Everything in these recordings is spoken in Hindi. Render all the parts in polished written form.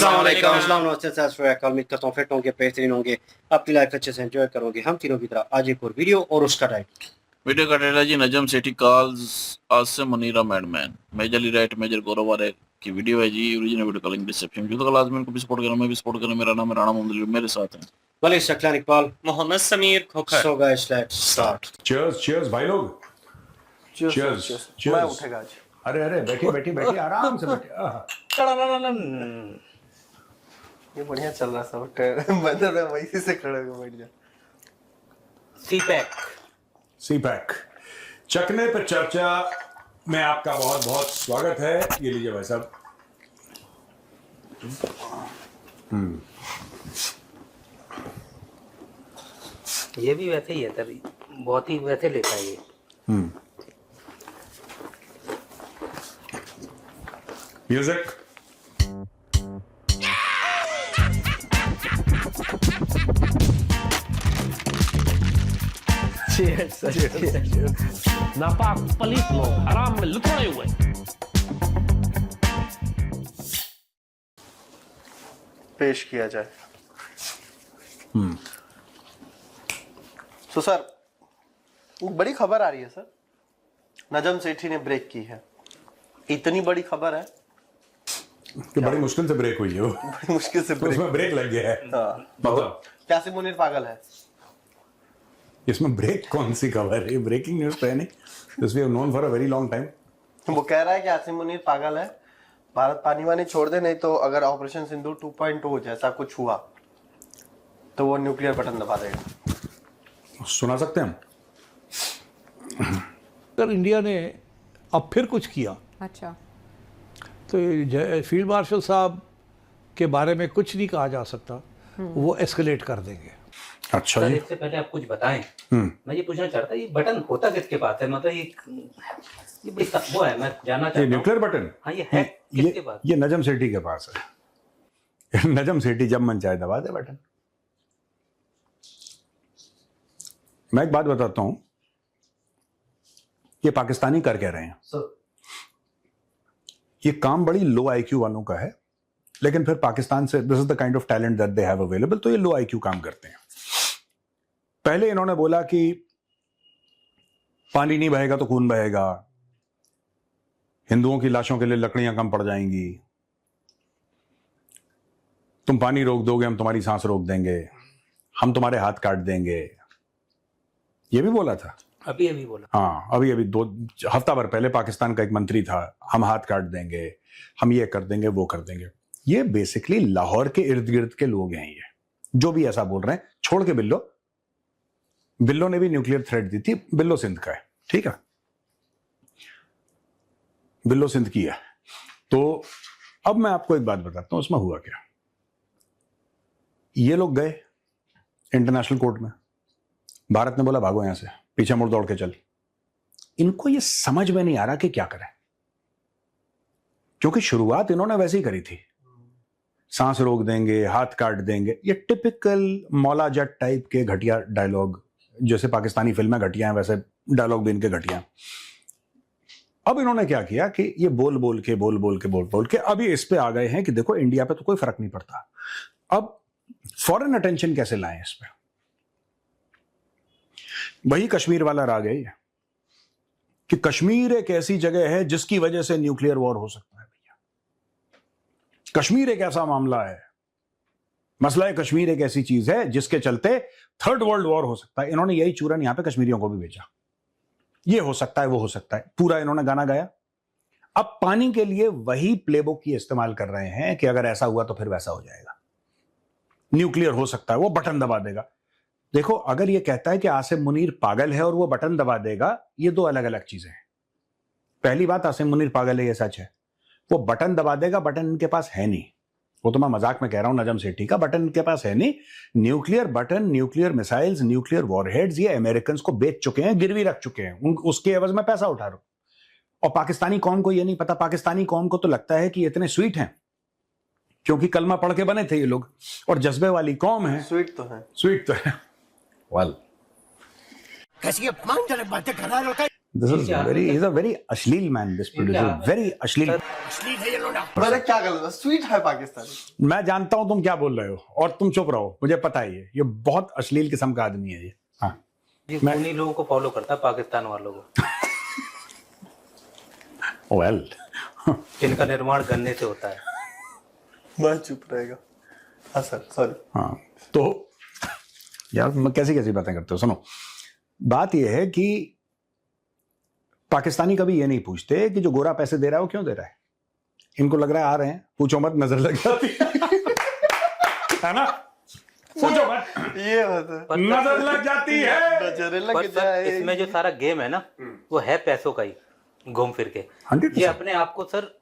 अस्सलाम वालेकुम, उम्मीद करता हूँ फिट होंगे, बेहतरीन होंगे, अपनी लाइफ अच्छे से एंजॉय करोगे। हम तीनों की तरह आज एक और वीडियो और उसका टाइटल। वीडियो का title ji Najam Sethi calls Asim Munir a madman. Majorly right major Gaurav वाले की वीडियो है ji. Original video calling description जो तो लाजमी को भी सपोर्ट करना, मैं भी सपोर्ट करना। मेरा नाम है राणा मोहम्मद, मेरे साथ हैं Malik Shaklan Iqbal, Mohammad Sameer Khokhar. So guys let's start. Cheers भाई लोग, चीयर्स। मैं उठेगा आज। अरे बैठिए आराम से बैठिए। ये बढ़िया चल रहा सब। मैं वैसे से खड़े होकर बैठ जा। सीपैक चकने पे चर्चा में आपका बहुत बहुत स्वागत है। ये लीजिए भाई साहब। ये भी वैसे ही है तभी, बहुत ही वैसे लेता है ये। म्यूजिक। नापाक पलीत लोग हराम में लुटाए हुए। पेश किया जाए। तो सर बड़ी खबर आ रही है सर, नजम सेठी ने ब्रेक की है। इतनी बड़ी खबर है कि बड़ी मुश्किल से ब्रेक हुई है वो। बड़ी मुश्किल से तो उसमें ब्रेक लग गया है। हाँ। बताओ क्या आसिम मुनीर पागल है? इसमें ब्रेक कौन सी खबर है? ब्रेकिंग न्यूज तो है नहीं। This we have known for a very long time. वो कह रहा है कि आसिम मुनीर पागल है, भारत पानी वानी छोड़ दे, नहीं तो अगर ऑपरेशन सिंधु 2.0 जैसा कुछ हुआ तो वो न्यूक्लियर बटन दबा देगा। सुना सकते हैं हम? अगर इंडिया ने अब फिर कुछ किया, अच्छा, तो ये फील्ड मार्शल साहब के बारे में कुछ नहीं कहा जा सकता, वो एस्केलेट कर देंगे। अच्छा सर जी। इससे पहले आप कुछ बताएं, मैं ये पूछना चाहता ये बटन होता किसके पास है? मतलब ये बड़ी वो है, मैं जानना चाहता ये हूं। Nuclear button? हाँ, ये है किसके पास? ये नजम सेठी के पास है। नजम सेठी जब मन चाहे दबा दे बटन। मैं एक बात बताता हूं, ये पाकिस्तानी कर कह रहे हैं। ये काम बड़ी लो आईक्यू वालों का है, लेकिन फिर पाकिस्तान से this is the kind of talent that they have available, तो ये लो आईक्यू काम करते हैं। पहले इन्होंने बोला कि पानी नहीं बहेगा तो खून बहेगा, हिंदुओं की लाशों के लिए लकड़ियां कम पड़ जाएंगी, तुम पानी रोक दोगे हम तुम्हारी सांस रोक देंगे, हम तुम्हारे हाथ काट देंगे। ये भी बोला था, अभी बोला। हाँ, अभी 2 हफ्ता भर पहले पाकिस्तान का एक मंत्री था, हम हाथ काट देंगे, हम ये कर देंगे, वो कर देंगे। ये बेसिकली लाहौर के इर्द गिर्द के लोग हैं, ये जो भी ऐसा बोल रहे हैं। छोड़ के बिल्लो ने भी न्यूक्लियर थ्रेट दी थी, बिल्लो सिंध का है, ठीक है, बिल्लो सिंध की है। तो अब मैं आपको एक बात बताता हूं, उसमें हुआ क्या। ये लोग गए इंटरनेशनल कोर्ट में, भारत ने बोला भागो यहां से, पीछे मुड़ दौड़ के चल। इनको ये समझ में नहीं आ रहा कि क्या करें, क्योंकि शुरुआत इन्होंने वैसे ही करी थी, सांस रोक देंगे, हाथ काट देंगे। ये टिपिकल मौला जट टाइप के घटिया डायलॉग, जैसे पाकिस्तानी फिल्में घटिया हैं वैसे डायलॉग भी इनके घटिया। अब इन्होंने क्या किया कि ये बोल के अभी इस पे आ गए हैं कि देखो इंडिया पे तो कोई फर्क नहीं पड़ता। अब फॉरेन अटेंशन कैसे लाएं इस पे? वही कश्मीर वाला राग है कि कश्मीर एक ऐसी जगह है जिसकी वजह से न्यूक्लियर वॉर हो सकता है। भैया, कश्मीर एक ऐसा मामला है, मसला है कश्मीर एक ऐसी चीज है जिसके चलते थर्ड वर्ल्ड वॉर हो सकता है। इन्होंने यही चूरन यहां पे कश्मीरियों को भी भेजा, ये हो सकता है, वो हो सकता है, पूरा इन्होंने गाना गाया। अब पानी के लिए वही प्लेबुक ये इस्तेमाल कर रहे हैं कि अगर ऐसा हुआ तो फिर वैसा हो जाएगा, न्यूक्लियर हो सकता है, वो बटन दबा देगा। देखो, अगर ये कहता है कि आसिम मुनीर पागल है और वो बटन दबा देगा, ये दो अलग अलग चीजें हैं। पहली बात, आसिम मुनीर पागल है, ये सच है। वो बटन दबा देगा, बटन इनके पास है नहीं। वो तो मैं मजाक में कह रहा हूं, नजम सेठी का बटन इनके पास है नहीं। Nuclear button, nuclear missiles, nuclear warheads ये अमेरिकन को बेच चुके हैं, गिरवी रख चुके हैं, उसके एवज में पैसा उठा रहे हो। और पाकिस्तानी कौम को ये नहीं पता। पाकिस्तानी कौम को तो लगता है कि ये इतने स्वीट हैं, क्योंकि कलमा पढ़ के बने थे ये लोग, और जज्बे वाली कौम है। स्वीट तो है, स्वीट तो है। This is very, he's a very अश्लील man, this producer, very अश्लील. मैंने क्या गलत, स्वीट है पाकिस्तानी। मैं जानता हूं तुम क्या बोल रहे हो और तुम चुप रहो, मुझे पता है ये बहुत अश्लील किस्म का आदमी है ये। हाँ, ये उन्हीं लोगों को फॉलो करता है, पाकिस्तान वालों को। वेल, इनका निर्माण गन्ने से होता है। मैं चुप रहेगा। हाँ सर, सॉरी। हाँ तो यार मैं कैसी कैसी बातें करते हो। सुनो, बात यह है कि पाकिस्तानी कभी ये नहीं पूछते कि जो गोरा पैसे दे रहा है वो क्यों दे रहा है। इनको लग रहा है आ रहे हैं, पूछो मत, नजर लग जाती है ना, पूछो मत, ये होता है, नजर लग जाती है। नजर लग पर सर, जाए। इसमें जो सारा गेम है ना, वो है पैसों का ही, घूम फिर के। 100%। ये अपने आप को सर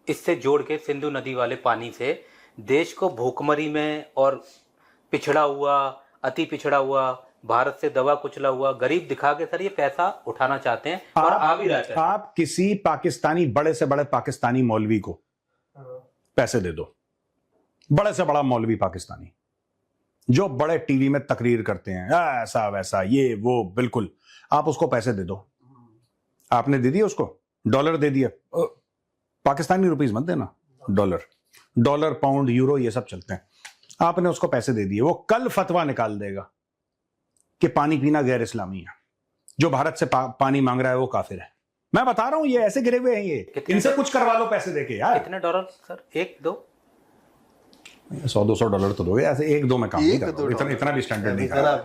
इससे जोड़ के, सिंधु नदी वाले पानी से देश को भूखमरी में और पिछड़ा हुआ, अति पिछड़ा हुआ, भारत से दबा कुचला हुआ, गरीब दिखा के सर ये पैसा उठाना चाहते हैं और आ भी रहा है। आप किसी पाकिस्तानी, बड़े से बड़े पाकिस्तानी मौलवी को पैसे दे दो, बड़े से बड़ा मौलवी पाकिस्तानी जो बड़े टीवी में तकरीर करते हैं, ऐसा वैसा ये वो, बिल्कुल, आप उसको पैसे दे दो। आपने दे दिया उसको, डॉलर दे दिया, पाकिस्तानी रुपीस मत देना, डॉलर पाउंड यूरो ये सब चलते हैं। आपने उसको पैसे दे दिए, वो कल फतवा निकाल देगा कि पानी पीना गैर इस्लामी है, जो भारत से पानी मांग रहा है वो काफिर है। मैं बता रहा हूं, ये ऐसे गिरे हुए हैं ये, इनसे कुछ करवा लो पैसे देके यार। कितने डॉलर सर? 1-2 $100-200 तो दोगे, ऐसे 1-2 में काम नहीं कर रहा, इतना भी स्टैंडर्ड नहीं कर रहा।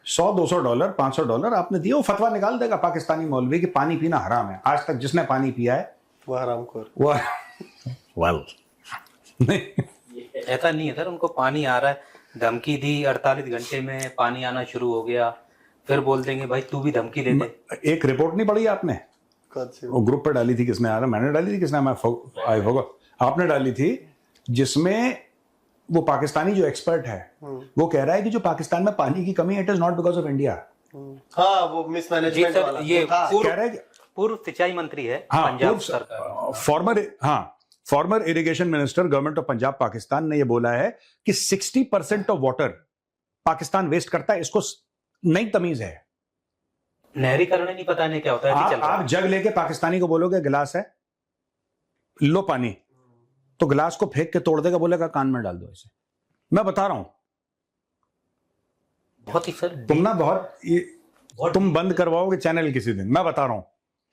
$100-200 $500 आपने दिए, वो फतवा निकाल देगा पाकिस्तानी मौलवी कि पानी पीना हराम है। आज तक जिसने पानी पिया है वो हरामखोर। वो वेल नहीं, ऐसा नहीं है सर, उनको पानी आ रहा है, धमकी दी, 48 घंटे में पानी आना शुरू हो गया, फिर बोल देंगे भाई तू भी धमकी दे दे। एक रिपोर्ट नहीं पढ़ी आपने, वो ग्रुप पे डाली थी, किसने आ रहा, मैंने डाली थी, किसने, आई फॉरगॉट, आपने डाली थी, जिसमें वो पाकिस्तानी जो एक्सपर्ट है वो कह रहा है कि जो पाकिस्तान में पानी की कमी है, it is not because of India. हाँ, वो मिसमैनेजमेंट वाला ये कह रहा है कि पूर्व सिंचाई मंत्री है हाँ, पंजाब सरकार, farmer irrigation minister government of Punjab Pakistan ने ये बोला है कि 60% ऑफ वाटर पाकिस्तान वेस्ट करता है। इसको नई तमीज है, नहरीकरण नहीं पता नहीं क्या होता है। आप जग लेके पाकिस्तानी को बोलोगे गिलास है, लो पानी, तो गिलास को फेंक के तोड़ देगा, बोलेगा कान में डाल दो ऐसे। मैं बता रहा हूं, बहुत ही सर, तुम ना तुम बंद करवाओगे चैनल किसी दिन, मैं बता रहा हूं,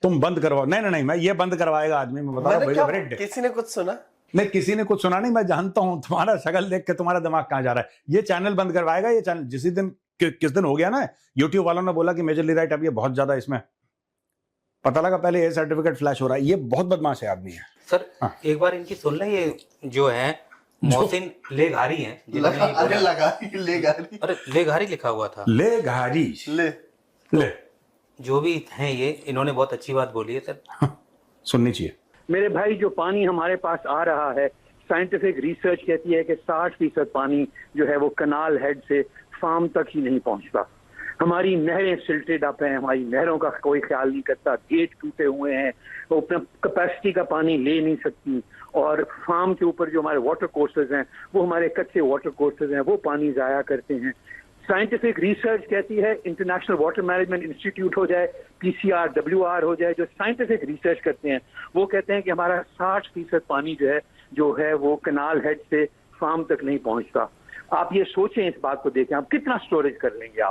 तुम बंद करवाओ। नहीं, मैं ये बंद करवाएगा आदमी, मैं बता रहा हूं। किसी ने कुछ सुना नहीं, किसी ने कुछ सुना नहीं, मैं जानता हूं तुम्हारा शक्ल देख के तुम्हारा दिमाग कहां जा रहा है। ये चैनल बंद करवाएगा, ये चैनल जिस दिन किस दिन हो गया ना, यूट्यूब वालों ने बोला कि मेजरली राइट अब ये बहुत ज्यादा, इसमें पता लगा पहले ये सर्टिफिकेट फ्लैश हो रहा है। ये बहुत बदमाश है आदमी है सर। एक बार इनकी सुन ले, ये जो है मोहसिन लेघारी हैं, अरे लेघारी लिखा हुआ था, लेघारी ले जो भी हैं ये, इन्होंने बहुत अच्छी बात बोली है सर, सुननी चाहिए। मेरे भाई, जो पानी हमारे पास आ रहा है, साइंटिफिक रिसर्च कहती है कि 60% पानी जो है वो कनाल हेड से फार्म तक ही नहीं पहुंचता। हमारी नहरें सिल्टेड अप हैं, हमारी नहरों का कोई ख्याल नहीं करता, गेट टूटे हुए हैं, वो अपना कैपेसिटी का पानी ले नहीं सकती, और फार्म के ऊपर जो हमारे वाटर कोर्सेज हैं, वो हमारे कच्चे वाटर कोर्सेज हैं, वो पानी जाया करते हैं। साइंटिफिक रिसर्च कहती है इंटरनेशनल वाटर मैनेजमेंट इंस्टीट्यूट हो जाए, PCR, WR हो जाए, जो साइंटिफिक रिसर्च करते हैं, वो कहते हैं कि हमारा 60% पानी जो है वो कनाल हेड से फार्म तक नहीं पहुंचता। आप ये सोचें, इस बात को देखें, आप कितना स्टोरेज कर लेंगे।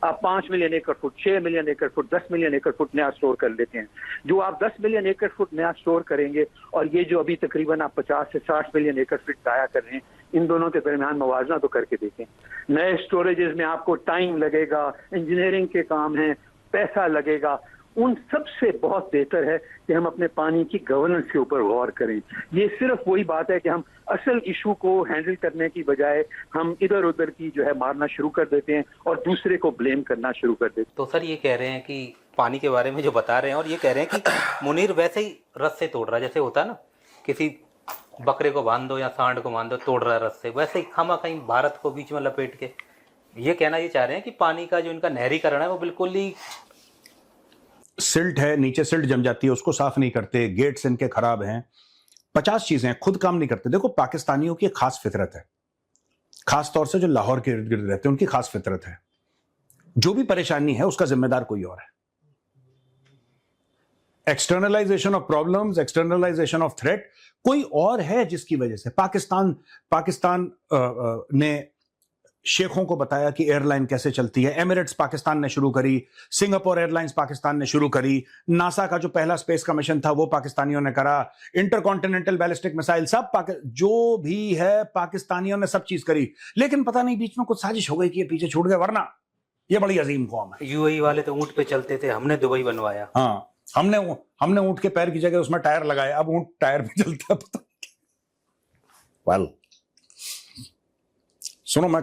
आप 5 मिलियन एकड़ फुट, 6 मिलियन एकड़ फुट, 10 मिलियन एकड़ फुट नया स्टोर कर लेते हैं। जो आप 10 मिलियन एकड़ फुट नया स्टोर करेंगे और ये जो अभी तकरीबन आप 50 से 60 मिलियन एकड़ फुट जाया कर रहे हैं, इन दोनों के दरमियान मवाजना तो करके देखें। नए स्टोरेजेस में आपको टाइम लगेगा, इंजीनियरिंग के काम हैं, पैसा लगेगा। उन सबसे बहुत बेहतर है कि हम अपने पानी की गवर्नेंस के ऊपर गौर करें। ये सिर्फ वही बात है कि हम असल इशू को हैंडल करने की बजाय हम इधर उधर की जो है मारना शुरू कर देते हैं और दूसरे को ब्लेम करना शुरू कर देते हैं। तो सर ये कह रहे हैं कि पानी के बारे में जो बता रहे हैं, और ये कह रहे हैं कि मुनीर वैसे ही रस से तोड़ रहा है, जैसे होता है ना किसी बकरे को बांध दो या सांड को बांध दो, तोड़ रहा है रस से, वैसे ही खामा कहीं भारत को बीच में लपेट के ये कहना ये चाह रहे हैं कि पानी का जो इनका नहरीकरण है वो बिल्कुल ही सिल्ट है, नीचे सिल्ट जम जाती है, उसको साफ नहीं करते, गेट्स इनके खराब हैं, 50 चीजें हैं, खुद काम नहीं करते। देखो पाकिस्तानियों की खास फितरत है, खास तौर से जो लाहौर के इर्द गिर्द रहते हैं उनकी खास फितरत है, जो भी परेशानी है उसका जिम्मेदार कोई और है। एक्सटर्नलाइजेशन ऑफ प्रॉब्लम्स, एक्सटर्नलाइजेशन ऑफ थ्रेट, कोई और है जिसकी वजह से पाकिस्तान ने शेखों को बताया कि एयरलाइन कैसे चलती है, एमिरेट्स पाकिस्तान ने शुरू करी, सिंगापुर एयरलाइंस पाकिस्तान ने शुरू करी, नासा का जो पहला स्पेस का मिशन था वो पाकिस्तानियों ने करा, इंटरकॉन्टिनेंटल बैलिस्टिक मिसाइल सब जो भी है पाकिस्तानियों ने सब चीज करी। लेकिन पता नहीं बीच में कुछ साजिश हो गई कि ये पीछे छूट गए, वरना ये बड़ी अजीम कौम है। यूएई वाले तो ऊंट पे चलते थे, हमने दुबई बनवाया। हाँ, हमने ऊंट के पैर की जगह उसमें टायर लगाए, अब ऊंट टायर पे चलता है, पता नहीं। वेल, सुनो, मैं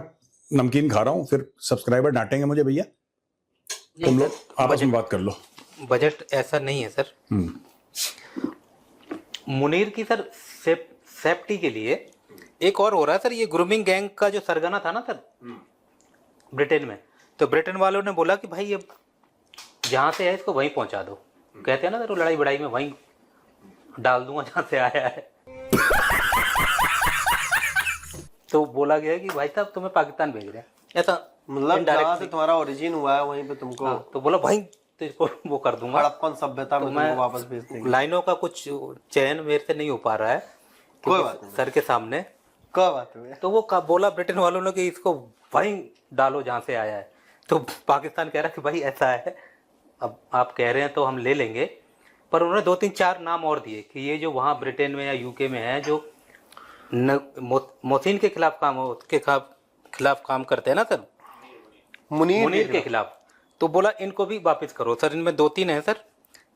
नमकीन खा रहा हूं, फिर सब्सक्राइबर डांटेंगे मुझे, भैया तुम लोग आपस में बात कर लो। बजट ऐसा नहीं है सर। मुनीर की सर सेफ्टी के लिए एक और हो रहा है सर, ये ग्रूमिंग गैंग का जो सरगना था ना सर ब्रिटेन में, तो ब्रिटेन वालों ने बोला कि भाई ये जहां से है इसको वहीं पहुंचा दो। कहते हैं ना सर, वो लड़ाई बड़ाई में वहीं डाल दूंगा जहां से आया है। तो बोला गया कि भाई साहब तुम्हें पाकिस्तान भेज रहे हैं, ऐसा मतलब जहाँ से तुम्हारा ओरिजिन हुआ है वहीं पे तुमको। हाँ, तो बोला भाई तो इसको वो कर दूंगा, हड़प्पन सभ्यता में तुमको वापस भेज देंगे। लाइनों का कुछ चयन मेरे से नहीं हो पा रहा है कोई बात नहीं सर के सामने। कोई बात नहीं। तो वो बोला ब्रिटेन वालों ने कि इसको वहीं डालो जहां से आया है। तो पाकिस्तान कह रहा है कि भाई ऐसा है, अब आप कह रहे हैं तो हम ले लेंगे। पर उन्होंने 2-3-4 नाम और दिए कि ये जो वहाँ ब्रिटेन में या यूके में है जो मोहसिन के खिलाफ काम करते हैं ना सर, मुनीर के खिलाफ, तो बोला इनको भी वापस करो सर। इनमें 2-3 हैं सर,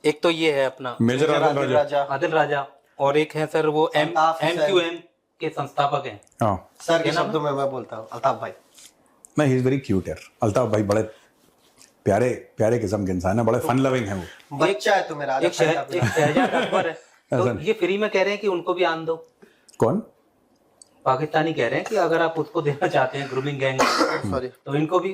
एक तो ये है अपना मेजर आदिल राजा, और एक है सर वो MQM के संस्थापक हैं। हाँ सर के शब्दों में मैं बोलता हूँ अल्ताफ भाई। नहीं, ही इज वेरी क्यूट यार, अल्ताफ भाई बड़े प्यारे प्यारे किस्म के इंसान है, बड़े फन लविंग है वो। बच्चा है तो मेरा एक शहजाद अकबर है, तो ये फ्री में कह रहे हैं कि उनको भी आन दो। कौन? पाकिस्तानी कह रहे हैं कि अगर आप उसको देना चाहते हैं ग्रूमिंग गैंग सॉरी तो इनको भी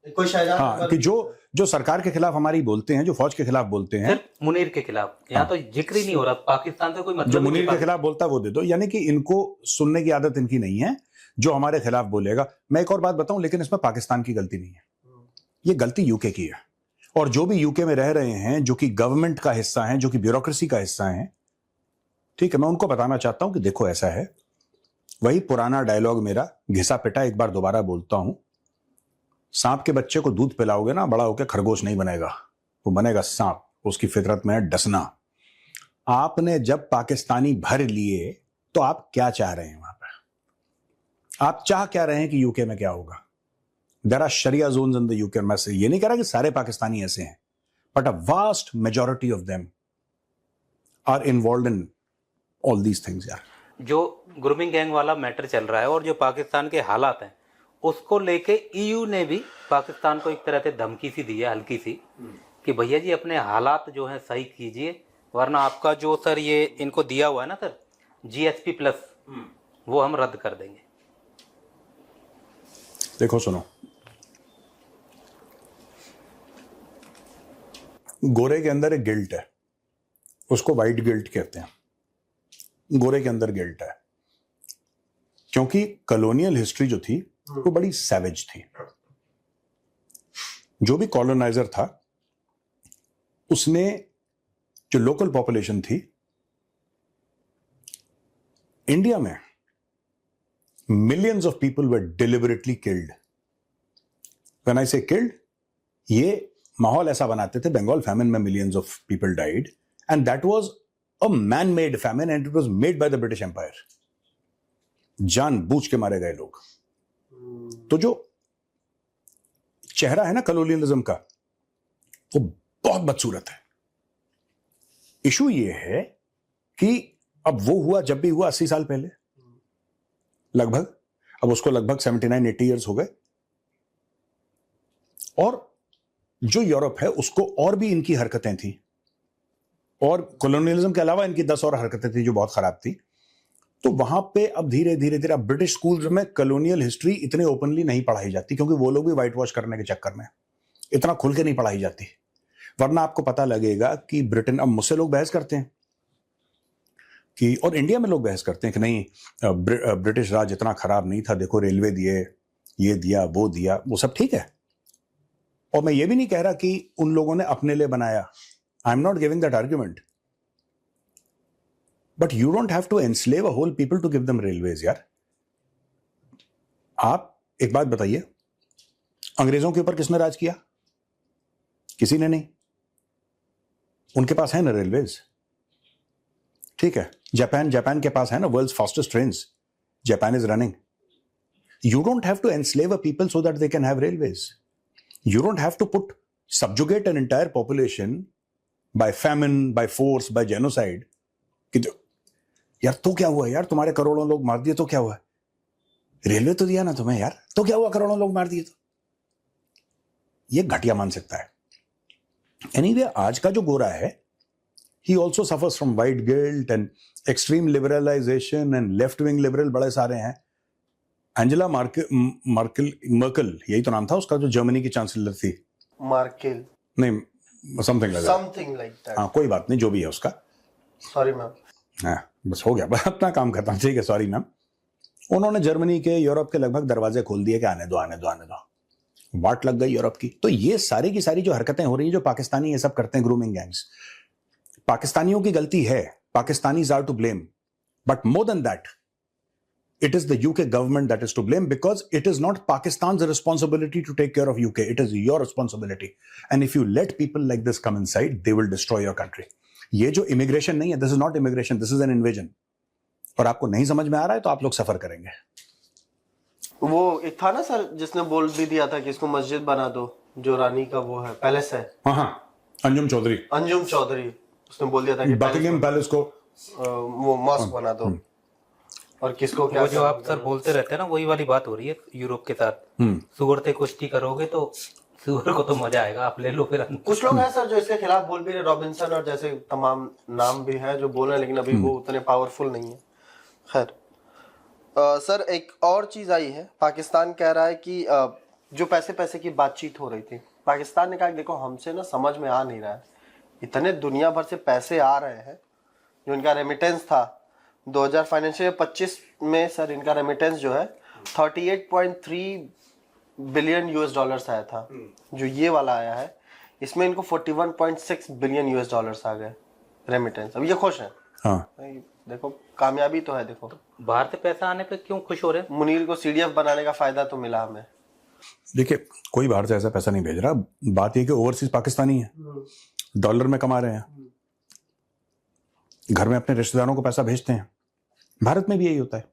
कोई शहजाद। हाँ, कि जो सरकार के खिलाफ हमारी बोलते हैं, जो फौज के खिलाफ बोलते हैं, सिर्फ मुनीर के खिलाफ, यहाँ तो जिक्र ही नहीं हो रहा, पाकिस्तान से कोई मतलब जो मुनीर के खिलाफ बोलता है वो दे दो। यानी कि इनको सुनने की आदत इनकी नहीं है, जो हमारे खिलाफ बोलेगा। मैं एक और बात बताऊं, लेकिन इसमें पाकिस्तान की गलती नहीं है, ये गलती यूके की है। और जो भी यूके में रह रहे हैं, जो कि गवर्नमेंट का हिस्सा हैं, जो कि ब्यूरोक्रेसी का हिस्सा हैं, ठीक है, मैं उनको बताना चाहता हूं कि देखो ऐसा है, वही पुराना डायलॉग मेरा घिसा पिटा एक बार दोबारा बोलता हूं, सांप के बच्चे को दूध पिलाओगे ना, बड़ा होकर खरगोश नहीं बनेगा, वो बनेगा सांप, उसकी फितरत में है डसना। आपने जब पाकिस्तानी भर लिए तो आप क्या चाह रहे हैं वहां पर? आप चाह क्या रहे हैं कि यूके में क्या होगा? There are sharia zones in the UK. मैं से ये नहीं कह रहा कि सारे पाकिस्तानी ऐसे हैं, but a vast majority of them are involved in all these things यार। जो ग्रूमिंग गैंग वाला मैटर चल रहा है और जो पाकिस्तान के हालात हैं उसको लेके EU ने भी पाकिस्तान को एक तरह से धमकी सी दी है, हल्की सी, कि भैया जी अपने हालात जो हैं सही कीजिए, वरना आपका जो सर ये इनको दिया हुआ है ना सर GSP+ वो हम रद्द कर देंगे। देखो सुनो, गोरे के अंदर एक गिल्ट है, उसको वाइट गिल्ट कहते हैं। गोरे के अंदर गिल्ट है क्योंकि कॉलोनियल हिस्ट्री जो थी वो बड़ी सैवेज थी। जो भी कॉलोनाइजर था उसने जो लोकल पॉपुलेशन थी इंडिया में, millions of people were deliberately killed. When I say killed, ये माहौल ऐसा बनाते थे, बंगाल फैमिन में millions of people died and that was a man made famine and it was made by the British Empire. जानबूझ के मारे गए लोग। तो जो चेहरा है ना कॉलोनियलिज्म का, वो बहुत बदसूरत है। इशू ये है कि अब वो हुआ जब भी हुआ 80 साल पहले लगभग, अब उसको लगभग 79-80 ईयर्स हो गए, और जो यूरोप है उसको और भी इनकी हरकतें थी, और कॉलोनियलिज्म के अलावा इनकी 10 और हरकतें थी जो बहुत खराब थी। तो वहां पे अब धीरे धीरे अब ब्रिटिश स्कूल्स में कॉलोनियल हिस्ट्री इतने ओपनली नहीं पढ़ाई जाती, क्योंकि वो लोग भी वाइट वॉश करने के चक्कर में इतना खुल के नहीं पढ़ाई जाती। वरना आपको पता लगेगा कि ब्रिटेन, अब मुझसे लोग बहस करते हैं कि, और इंडिया में लोग बहस करते हैं कि नहीं ब्रिटिश राज इतना खराब नहीं था, देखो रेलवे दिए, ये दिया, वो दिया, वो सब ठीक है। और मैं ये भी नहीं कह रहा कि उन लोगों ने अपने लिए बनाया, I'm not giving that argument. But you don't have to enslave a whole people to give them railways, यार. आप एक बात बताइए, अंग्रेजों के ऊपर किसने राज किया? किसी ने नहीं. उनके पास है ना रेलवेज. ठीक है, जापान के पास है ना world's fastest trains. Japan is running. You don't have to enslave a people so that they can have railways. You don't have to subjugate an entire population by famine, by force, by genocide. कि यार तो क्या हुआ यार, तुम्हारे करोड़ों लोग मार दिए तो क्या हुआ? रेलवे तो दिया ना तुम्हें यार, तो क्या हुआ करोड़ों लोग मार दिए तो? ये घटिया मान सकता है. Anyway, आज का जो गोरा है, he also suffers from white guilt and extreme liberalization and left-wing liberal बड़े सारे हैं. एंजेला मर्केल यही तो नाम था उसका, जो जर्मनी की चांसलर थी. मार्केल नहीं, समथिंग लाइक दैट. हाँ, कोई बात नहीं, जो भी है उसका. Sorry ma'am. हाँ, बस हो गया, बस अपना काम खत्म. ठीक है, सॉरी मैम. उन्होंने जर्मनी के, यूरोप के लगभग दरवाजे खोल दिए कि आने दो. वाट लग गई यूरोप की. तो ये सारी की सारी जो हरकतें हो रही है, जो पाकिस्तानी ये सब करते हैं, ग्रूमिंग गैंग्स, पाकिस्तानियों की गलती है. Pakistanis are to blame, but more than that, it is the UK government that is to blame, because it is not Pakistan's responsibility to take care of UK. It is your responsibility. And if you let people like this come inside, they will destroy your country. ये जो immigration नहीं है, this is not immigration, this is an invasion. और आपको नहीं समझ में आ रहा है तो आप लोग सफर करेंगे. वो एक था ना सर, जिसने बोल भी दिया था कि इसको मस्जिद बना दो, जो रानी का वो है, पैलेस है. हाँ, अंजुम चौधरी उसने बोल दिया था कि बकिंगम पैलेस को वो मॉस्क बना दो. और किसको क्या, वो जो आप सर बोलते रहते हैं ना, वही वाली बात हो रही है यूरोप के साथ. सुअर से कुश्ती करोगे तो सुअर को तो मजा आएगा, आप ले लो फिर. कुछ लोग हैं सर जो इसके खिलाफ बोल भी रहे, रॉबिन्सन और जैसे तमाम नाम भी है जो बोल रहे हैं, लेकिन अभी वो उतने पावरफुल नहीं है. खैर सर, एक और चीज आई है. पाकिस्तान कह रहा है कि जो पैसे की बातचीत हो रही थी, पाकिस्तान ने कहा देखो हमसे ना समझ में आ नहीं रहा है, इतने दुनिया भर से पैसे आ रहे हैं. जो इनका रेमिटेंस था 2000 फाइनेंशियल 25 में सर, इनका रेमिटेंस जो है 38.3 बिलियन US डॉलर्स आया था. जो ये वाला आया है, इसमें इनको 41.6 बिलियन US डॉलर्स आ गए रेमिटेंस. अब ये खुश हैं. हाँ, देखो कामयाबी तो है. देखो बाहर से पैसा आने पे क्यों खुश हो रहे हैं? मुनीर को CDF बनाने का फायदा तो मिला हमें. देखिए, कोई बाहर से ऐसा पैसा नहीं भेज रहा. बात ये कि ओवरसीज पाकिस्तानी है, डॉलर में कमा रहे हैं, घर में अपने रिश्तेदारों को पैसा भेजते हैं. भारत में भी यही होता है.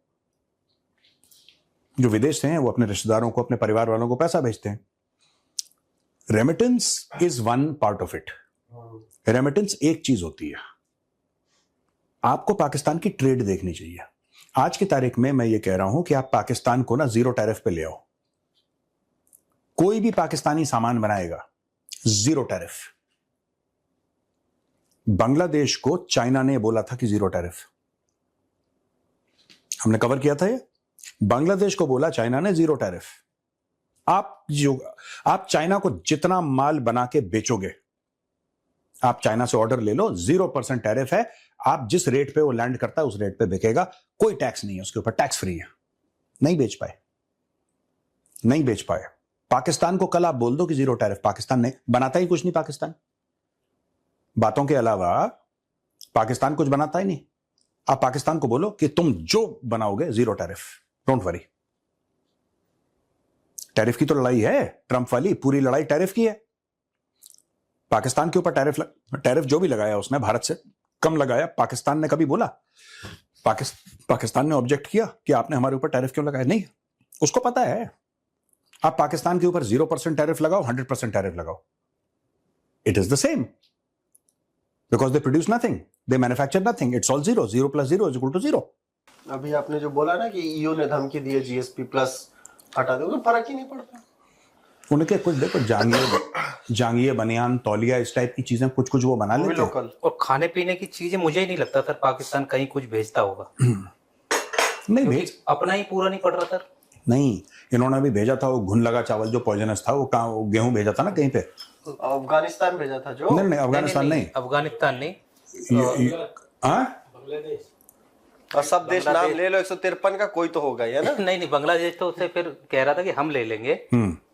जो विदेश से हैं वो अपने रिश्तेदारों को, अपने परिवार वालों को पैसा भेजते हैं. Remittance is one part of it. Remittance एक चीज होती है. आपको पाकिस्तान की ट्रेड देखनी चाहिए. आज की तारीख में मैं ये कह रहा हूं कि आप पाकिस्तान को ना जीरो टैरिफ पे ले आओ. कोई भी पाकिस्तानी सामान बनाएगा, जीरो टैरिफ. बांग्लादेश को चाइना ने बोला था कि जीरो टैरिफ. हमने कवर किया था ये. बांग्लादेश को बोला चाइना ने जीरो टैरिफ. आप चाइना को जितना माल बना के बेचोगे, आप चाइना से ऑर्डर ले लो, 0% टैरिफ है. आप जिस रेट पे वो लैंड करता है उस रेट पे बिकेगा. कोई टैक्स नहीं है उसके ऊपर, टैक्स फ्री है. नहीं बेच पाए. पाकिस्तान को कल आप बोल दो कि जीरो टैरिफ. पाकिस्तान ने बनाता ही कुछ नहीं. पाकिस्तान बातों के अलावा पाकिस्तान कुछ बनाता ही नहीं. आप पाकिस्तान को बोलो कि तुम जो बनाओगे zero tariff, don't worry. Tariff की तो लड़ाई है, ट्रंप वाली पूरी लड़ाई टैरिफ की है. पाकिस्तान के ऊपर टैरिफ जो भी लगाया उसने भारत से कम लगाया. पाकिस्तान ने कभी बोला? पाकिस्तान ने ऑब्जेक्ट किया कि आपने हमारे ऊपर टैरिफ क्यों लगाया? नहीं, उसको पता है. आप पाकिस्तान के ऊपर 0% टैरिफ लगाओ, 100% टैरिफ लगाओ, it is the same. Because they produce nothing, they manufacture nothing. It's all zero. 0 plus 0 is equal to 0. अभी आपने जो बोला ना कि EU ने धमकी दी है GSP प्लस हटा दो, तो फर्क ही नहीं पड़ता. उनके कुछ देखो, जांगिए बनियान तौलिया इस टाइप की चीजें कुछ वो बना लेते हैं. लोकल. और खाने पीने की चीजें मुझे ही नहीं लगता सर पाकिस्तान कहीं कुछ भेजता होगा. नहीं भेज, अपना ही पूरा नहीं पड़ रहा सर. नहीं, इन्होंने अभी भेजा था वो घुन लगा चावल जो पॉइजनस था. वो गेहूं भेजा था ना कहीं पे. अफगानिस्तान भेजा था जो. नहीं, अफगानिस्तान नहीं. और सब देश नाम ले लो, 153 का कोई तो होगा है ना. नहीं, बांग्लादेश तो उससे फिर कह रहा था कि हम ले लेंगे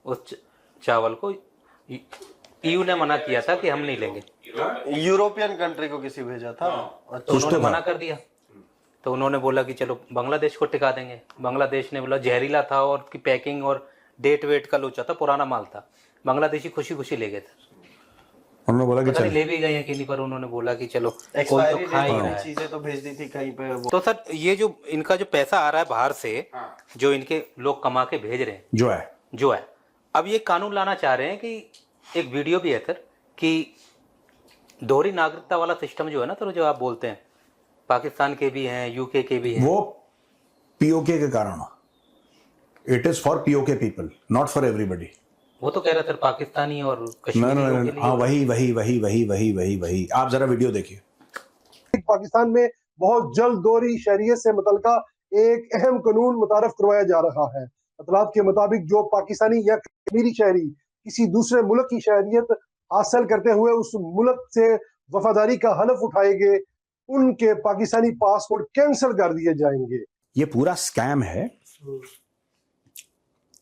उस चावल को. EU ने मना किया था कि हम नहीं लेंगे, यूरोपियन कंट्री को किसी भेजा था। तो उन्होंने मना कर दिया। तो उन्होंने बोला कि चलो बांग्लादेश को टिका देंगे। बांग्लादेश ने बोला जहरीला था और उसकी पैकिंग और डेट वेट का लोचा था, पुराना माल था। बांग्लादेशी खुशी खुशी ले गए थे। उन्होंने बोला कि पता नहीं चल ले भी गए हैं कि नहीं, पर उन्होंने बोला कि चलो कोई एक्सपायरी तो खा ही डेट रहा वाली है। चीजें तो भेज दी थी कहीं पे वो। तो सर ये जो इनका जो पैसा आ रहा है बाहर से, जो इनके लोग कमा के भेज रहे हैं, जो है अब ये कानून लाना चाह रहे हैं कि एक वीडियो भी है सर कि दोहरी नागरिकता वाला सिस्टम जो है ना सर, जो आप बोलते हैं पाकिस्तान के भी हैं, यूके के भी हैं, वो पीओके के कारण, it is for PoK people, not for everybody. वो तो कह रहा सर पाकिस्तानी और नहीं कश्मीरियों के नहीं, लिए। हाँ वही। आप जरा वीडियो देखिए। पाकिस्तान में बहुत जल्द दोहरी शहरियत से मुतल्लिका एक अहम कानून मुतारफ करवाया जा रहा है। अतलात के मुताबिक जो पाकिस्तानी या कश्मीरी शहरी किसी दूसरे मुल्क की शहरियत हासिल करते हुए उस मुल्क से वफादारी का हलफ उठाएंगे, उनके पाकिस्तानी पासपोर्ट कैंसिल कर दिए जाएंगे। ये पूरा स्कैम है।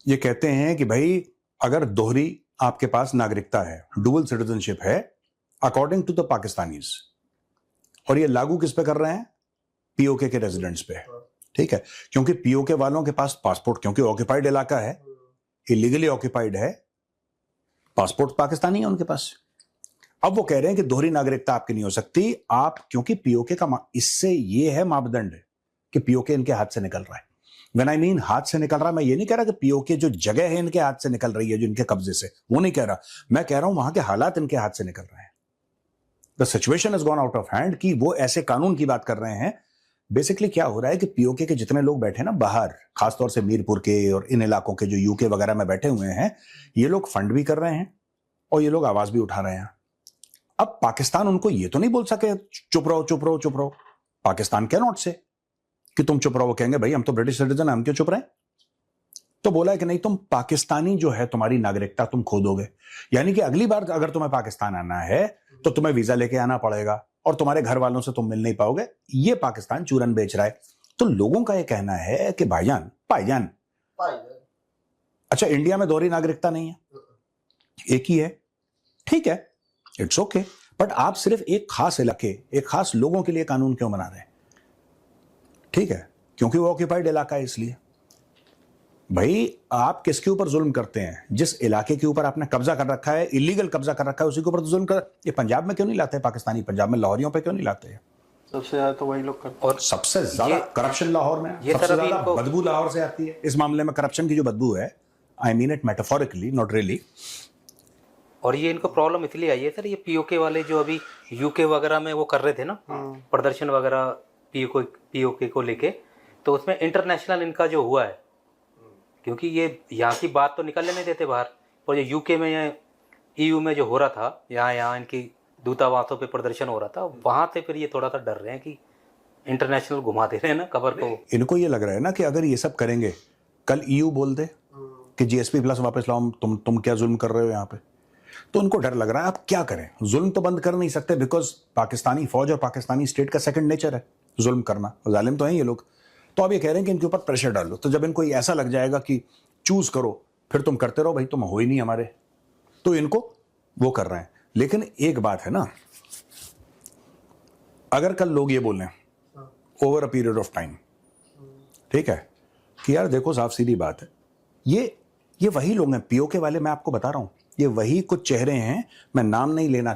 ये कहते हैं कि भाई अगर दोहरी आपके पास नागरिकता है, डुअल सिटीजनशिप है अकॉर्डिंग टू द पाकिस्तानीज, और ये लागू किस पे कर रहे हैं? पीओके के रेजिडेंट्स पे, ठीक है? क्योंकि पीओके वालों के पास पासपोर्ट, क्योंकि ऑक्यूपाइड इलाका है, इलीगली ऑक्यूपाइड है, पासपोर्ट पाकिस्तानी है उनके पास। अब वो कह रहे हैं कि दोहरी नागरिकता आपकी नहीं हो सकती, आप, क्योंकि पीओके का इससे ये है मापदंड कि पीओके इनके हाथ से निकल रहा है। व्हेन आई मीन हाथ से निकल रहा है, मैं ये नहीं कह रहा कि पीओके जो जगह है इनके हाथ से निकल रही है, जो इनके कब्जे से, वो नहीं कह रहा। मैं कह रहा हूं वहां के हालात इनके हाथ से निकल रहे हैं। The situation is gone out of hand, कि वो ऐसे कानून की बात कर रहे हैं। बेसिकली क्या हो रहा है कि पीओके के जितने लोग बैठे ना बाहर, खासतौर से मीरपुर के और इन इलाकों के जो यूके वगैरह में बैठे हुए हैं, ये लोग फंड भी कर रहे हैं और ये लोग आवाज भी उठा रहे हैं। अब पाकिस्तान उनको ये तो नहीं बोल सके चुप रहो। पाकिस्तान कैन नॉट से कि तुम चुप रहो। वो कहेंगे भाई हम तो ब्रिटिश सिटीजन हैं, हम क्यों चुप रहे? तो बोला है कि नहीं, तुम पाकिस्तानी जो है तुम्हारी नागरिकता तुम खो दोगे। यानी कि अगली बार अगर तुम्हें पाकिस्तान आना है तो तुम्हें वीजा लेके आना पड़ेगा और तुम्हारे घर वालों से तुम मिल नहीं पाओगे। ये पाकिस्तान चूरन बेच रहा है। तो लोगों का यह कहना है कि भाईजान, अच्छा इंडिया में दोहरी नागरिकता नहीं है, एक ही है, ठीक है, इट्स ओके, बट आप सिर्फ एक खास इलाके, एक खास लोगों के लिए कानून क्यों बना रहे हैं? ठीक है, क्योंकि वो ऑक्यूपाइड इलाका है इसलिए। भाई आप किसके ऊपर जुल्म करते हैं? जिस इलाके के ऊपर आपने कब्जा कर रखा है, इलीगल कब्जा कर रखा है, उसी के ऊपर तो जुल्म कर। ये पंजाब में क्यों नहीं लाते पाकिस्तानी? पंजाब में लाहौरियों पे क्यों नहीं लाते? सबसे ज्यादा तो वही लोग करते और सबसे ज्यादा करप्शन लाहौर में, सबसे ज्यादा बदबू लाहौर से आती है। इस मामले में करप्शन की जो बदबू है, I mean it metaphorically, not really. और ये इनको प्रॉब्लम इसलिए आई है सर, ये पीओके वाले जो अभी यूके वगैरह में वो कर रहे थे ना प्रदर्शन वगैरह पीओके को लेके, तो उसमें इंटरनेशनल इनका जो हुआ है, क्योंकि ये यहाँ की बात तो निकलने नहीं देते बाहर, और ये यूके में या EU में जो हो रहा था, यहाँ इनकी दूतावासों पे प्रदर्शन हो रहा था, वहाँ से फिर ये थोड़ा सा डर रहे हैं कि इंटरनेशनल घुमा दे रहे हैं ना खबर को। इनको ये लग रहा है ना कि अगर ये सब करेंगे, कल EU बोल दे कि GSP+ वापस लाओ, तुम क्या जुल्म कर रहे हो यहाँ पे, तो उनको डर लग रहा है। आप क्या करें? जुल्म तो बंद कर नहीं सकते, बिकॉज पाकिस्तानी फौज और पाकिस्तानी स्टेट का सेकंड नेचर है जुल्म करना, जालिम तो हैं ये लोग। तो अब ये कह रहे हैं कि इनके ऊपर प्रेशर डालो, तो जब इनको ऐसा लग जाएगा कि चूज करो, फिर तुम करते रहो, भाई तुम हो ही नहीं हमारे, तो इनको वो कर रहे हैं। लेकिन एक बात है ना, अगर कल लोग ये बोलें over a period of time, ठीक है, कि यार देखो साफ सीधी बात है, ये वही लोग हैं पीओके वाले, मैं आपको बता रहा हूं, ये वही कुछ चेहरे हैं, मैं नाम नहीं लेना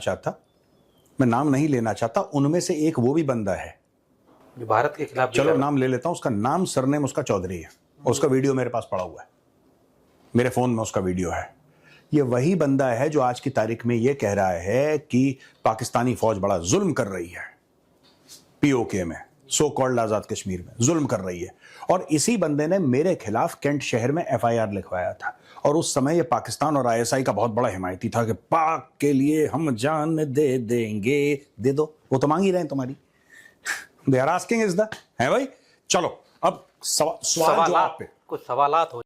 चाहता, उनमें से एक वो भी बंदा है जो भारत के खिलाफ, चलो नाम ले लेता हूं, उसका नाम, सरनेम उसका चौधरी है, और उसका वीडियो मेरे पास पड़ा हुआ है, मेरे फोन में उसका वीडियो है। ये वही बंदा है जो आज की तारीख में ये कह रहा है कि पाकिस्तानी फौज बड़ा जुल्म कर रही है, पीओके में, सो कॉल्ड आजाद कश्मीर में जुल्म कर रही है। और इसी बंदे ने मेरे खिलाफ कैंट शहर में FIR लिखवाया था, और उस समय ये पाकिस्तान और ISI का बहुत बड़ा हिमायती था कि पाक के लिए हम जान दे देंगे, दे दो, वो तो मांग ही रहे हैं तुम्हारी। They are asking is the, है भाई। चलो अब सवाल जवाब पे कुछ सवालात हो।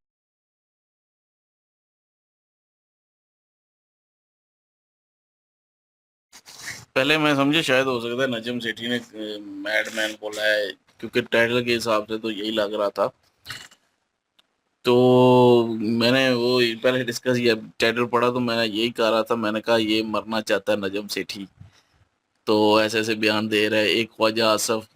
पहले मैं समझे शायद हो सकता है नजम सेठी ने मैडमैन बोला है, क्योंकि टाइटल के हिसाब से तो यही लग रहा था। तो मैंने वो पहले डिस्कस किया, टाइटल पढ़ा तो मैं यही कह रहा था, मैंने कहा ये मरना चाहता है नजम सेठी, तो ऐसे ऐसे बयान दे रहा है एक ख्वाजा आसफ।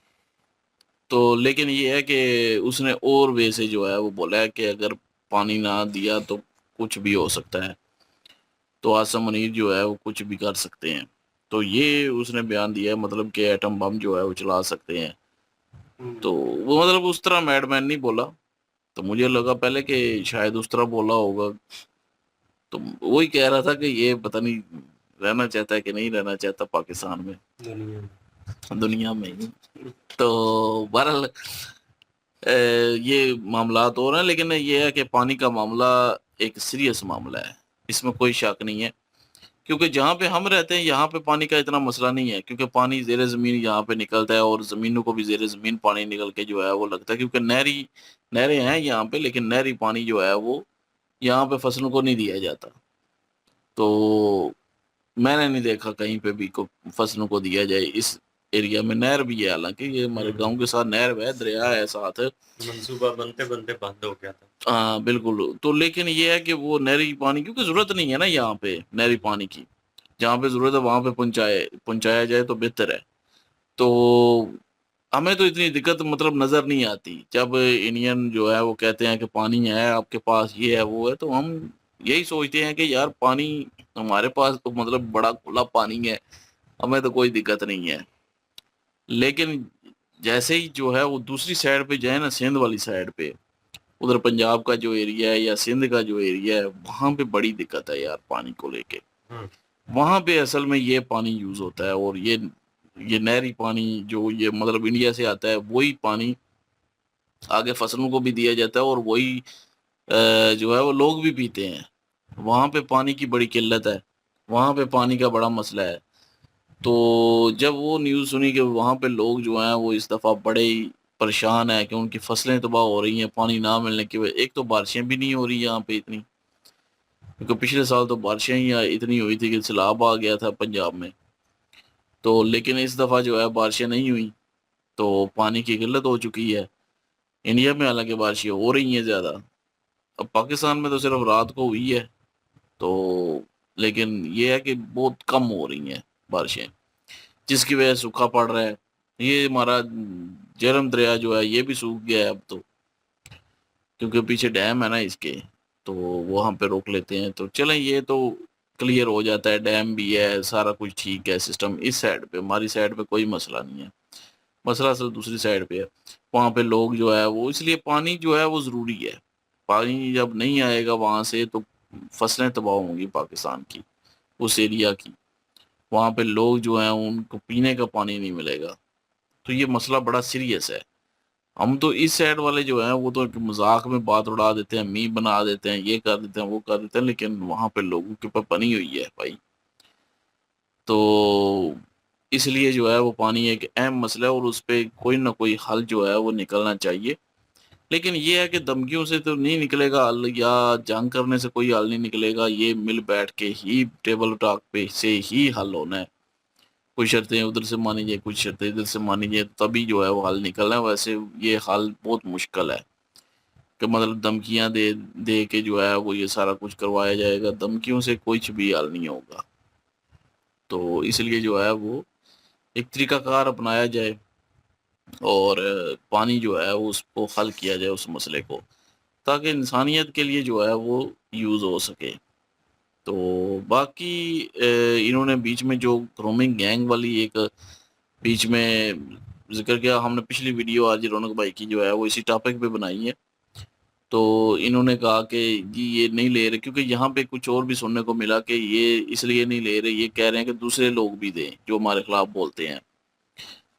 तो लेकिन ये है कि उसने और वे से जो है वो बोला है कि अगर पानी ना दिया तो कुछ भी हो सकता है, तो आसम मुनीर जो है वो कुछ भी कर सकते हैं। तो ये उसने बयान दिया है, मतलब कि एटम बम जो है वो चला सकते हैं। तो वो मतलब उस तरह मैडमैन नहीं बोला, तो मुझे लगा पहले कि शायद उस तरह बोला होगा। तो वही कह रहा था कि ये पता नहीं रहना चाहता है कि नहीं रहना चाहता पाकिस्तान में, दुनिया में। तो बहरहाल ये मामलात हो रहे हैं, लेकिन ये है कि पानी का मामला एक सीरियस मामला है, इसमें कोई शक नहीं है। क्योंकि जहाँ पे हम रहते हैं यहाँ पे पानी का इतना मसला नहीं है, क्योंकि पानी ज़ेरे ज़मीन यहाँ पे निकलता है और ज़मीनों को भी ज़ेरे ज़मीन पानी निकल के जो है वो लगता है, क्योंकि नहरें हैं यहाँ पे, लेकिन नहरी पानी जो है वो यहाँ पे फसलों को नहीं दिया जाता। तो मैंने नहीं देखा कहीं पे भी को फसलों को दिया जाए। इस एरिया में नहर भी है, हालांकि ये हमारे गांव के साथ नहर है, दरिया है साथ। मंसूबा बनते बनते बंद हो गया था। हाँ बिल्कुल। तो लेकिन ये है कि वो नहरी पानी, क्योंकि जरूरत नहीं है ना यहाँ पे नहरी पानी की, जहाँ पे जरूरत है वहां पे पहुंचाया जाए तो बेहतर है। तो हमें तो इतनी दिक्कत मतलब नजर नहीं आती जब इंडियन जो है वो कहते हैं कि पानी है आपके पास, ये है वो है, तो हम यही सोचते हैं कि यार पानी हमारे पास तो मतलब बड़ा खुला पानी है, हमें तो कोई दिक्कत नहीं है। लेकिन जैसे ही जो है वो दूसरी साइड पे जाए ना, सिंध वाली साइड पे, उधर पंजाब का जो एरिया है या सिंध का जो एरिया है, वहां पे बड़ी दिक्कत है यार पानी को लेके। वहां पे असल में ये पानी यूज होता है, और ये नहरी पानी जो ये मतलब इंडिया से आता है, वही पानी आगे फसलों को भी दिया जाता है, और वही जो है वो लोग भी पीते हैं। वहां पे पानी की बड़ी किल्लत है, वहां पे पानी का बड़ा मसला है। तो जब वो न्यूज़ सुनी कि वहां पे लोग जो हैं वो इस दफ़ा बड़े ही परेशान है कि उनकी फसलें तबाह हो रही हैं पानी ना मिलने की वजह। एक तो बारिशें भी नहीं हो रही यहाँ पे इतनी, क्योंकि पिछले साल तो बारिशें ही इतनी हुई थी कि सैलाब आ गया था पंजाब में। तो लेकिन इस दफ़ा जो है बारिशें नहीं हुई, तो पानी की किल्लत हो चुकी है। इंडिया में हालांकि बारिशें हो रही हैं ज़्यादा, अब पाकिस्तान में तो सिर्फ रात को हुई है। तो लेकिन ये है कि बहुत कम हो रही हैं बारिशें, जिसकी वजह से सूखा पड़ रहा है। ये हमारा झेलम दरिया जो है ये भी सूख गया है अब तो, क्योंकि पीछे डैम है ना इसके, तो वहाँ पे रोक लेते हैं। तो चलें, ये तो क्लियर हो जाता है, डैम भी है, सारा कुछ ठीक है सिस्टम। इस साइड पे, हमारी साइड पे कोई मसला नहीं है, मसला सिर्फ दूसरी साइड पे है। वहाँ पे लोग जो है वो, इसलिए पानी जो है वो ज़रूरी है। पानी जब नहीं आएगा वहाँ से तो फसलें तबाह होंगी पाकिस्तान की, उस एरिया की। वहाँ पे लोग जो हैं उनको पीने का पानी नहीं मिलेगा। तो ये मसला बड़ा सीरियस है। हम तो इस साइड वाले जो हैं वो तो मजाक में बात उड़ा देते हैं, मीम बना देते हैं, ये कर देते हैं वो कर देते हैं, लेकिन वहाँ पे लोगों के ऊपर बनी हुई है भाई। तो इसलिए जो है वो पानी एक अहम मसला है, और उस पर कोई ना कोई हल जो है वो निकलना चाहिए। लेकिन ये है कि धमकियों से तो नहीं निकलेगा हल, या जंग करने से कोई हल नहीं निकलेगा। ये मिल बैठ के ही, टेबल टॉक पे से ही हल होना है। कुछ शर्तें उधर से मानी जाए, कुछ शर्तें इधर से मानी जाए, तभी जो है वो हल निकलना है। वैसे ये हल बहुत मुश्किल है कि मतलब धमकियां दे दे के जो है वो ये सारा कुछ करवाया जाएगा। धमकियों से कुछ भी हल नहीं होगा। तो इसलिए जो है वो एक तरीकाकार अपनाया जाए, और पानी जो है वो उसको हल किया जाए उस मसले को, ताकि इंसानियत के लिए जो है वो यूज़ हो सके। तो बाकी इन्होंने बीच में जो ग्रूमिंग गैंग वाली एक बीच में जिक्र किया, हमने पिछली वीडियो आज रौनक भाई की जो है वो इसी टॉपिक पे बनाई है। तो इन्होंने कहा कि जी ये नहीं ले रहे, क्योंकि यहाँ पे कुछ और भी सुनने को मिला कि ये इसलिए नहीं ले रहे, ये कह रहे हैं कि दूसरे लोग भी दें जो हमारे खिलाफ बोलते हैं।